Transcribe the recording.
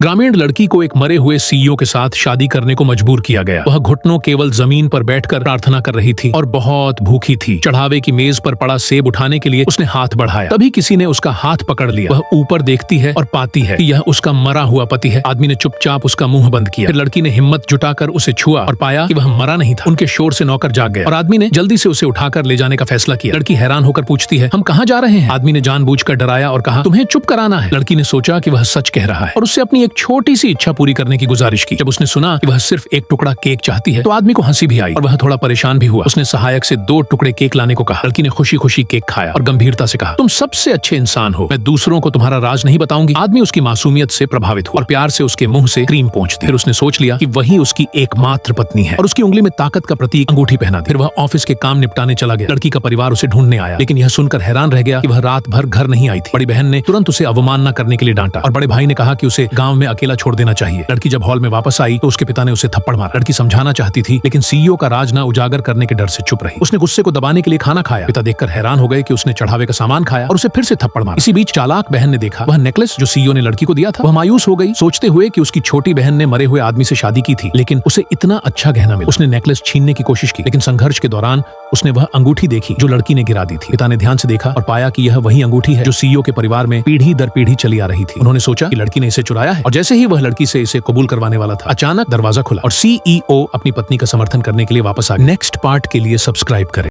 ग्रामीण लड़की को एक मरे हुए सीईओ के साथ शादी करने को मजबूर किया गया। वह घुटनों केवल जमीन पर बैठकर प्रार्थना कर रही थी और बहुत भूखी थी। चढ़ावे की मेज पर पड़ा सेब उठाने के लिए उसने हाथ बढ़ाया, तभी किसी ने उसका हाथ पकड़ लिया। वह ऊपर देखती है और पाती है कि यह उसका मरा हुआ पति है। आदमी ने चुपचाप उसका मुंह बंद किया। फिर लड़की ने हिम्मत जुटाकर उसे छुआ और पाया कि वह मरा नहीं था। उनके शोर से नौकर जाग गया और आदमी ने जल्दी से उसे उठाकर ले जाने का फैसला किया। लड़की हैरान होकर पूछती है, हम कहाँ जा रहे हैं? आदमी ने जानबूझकर डराया और कहा, तुम्हें चुप कराना है। लड़की ने सोचा कि वह सच कह रहा है और उससे अपनी एक छोटी सी इच्छा पूरी करने की गुजारिश की। जब उसने सुना कि वह सिर्फ एक टुकड़ा केक चाहती है तो आदमी को हंसी भी आई और वह थोड़ा परेशान भी हुआ। उसने सहायक से 2 टुकड़े केक लाने को कहा। लड़की ने खुशी खुशी केक खाया और गंभीरता से कहा, तुम सबसे अच्छे इंसान हो, मैं दूसरों को तुम्हारा राज नहीं बताऊंगी। आदमी उसकी मासूमियत से प्रभावित हुआ और प्यार से उसके मुंह से क्रीम पोंछती। फिर उसने सोच लिया कि वही उसकी एकमात्र पत्नी है और उसकी उंगली में ताकत का प्रतीक अंगूठी पहना। फिर वह ऑफिस के काम निपटाने चला गया। लड़की का परिवार उसे ढूंढने आया, लेकिन यह सुनकर हैरान रह गया कि वह रात भर घर नहीं आई थी। बड़ी बहन ने तुरंत उसे अवमानना करने के लिए डांटा और बड़े भाई ने कहा कि उसे गांव में अकेला छोड़ देना चाहिए। लड़की जब हॉल में वापस आई तो उसके पिता ने उसे थप्पड़ मारा। लड़की समझाना चाहती थी, लेकिन सीईओ का राज न उजागर करने के डर से चुप रही। उसने गुस्से को दबाने के लिए खाना खाया। पिता देखकर हैरान हो गए कि उसने चढ़ावे का सामान खाया और उसे फिर से थप्पड़ मारा। इसी बीच चालाक बहन ने देखा वह नेकलेस जो सीईओ ने लड़की को दिया था। वह मायूस हो गई, सोचते हुए कि उसकी छोटी बहन ने मरे हुए आदमी से शादी की थी, लेकिन उसे इतना अच्छा गहना मिला। उसने नेकलेस छीनने की कोशिश की, लेकिन संघर्ष के दौरान उसने वह अंगूठी देखी जो लड़की ने गिरा दी थी। पिता ने ध्यान से देखा और पाया कि यह वही अंगूठी है जो सीईओ के परिवार में पीढ़ी दर पीढ़ी चली आ रही थी। उन्होंने सोचा कि लड़की ने इसे चुराया है और जैसे ही वह लड़की से इसे कबूल करवाने वाला था, अचानक दरवाजा खुला और सीईओ अपनी पत्नी का समर्थन करने के लिए वापस आ गया। नेक्स्ट पार्ट के लिए सब्सक्राइब करें।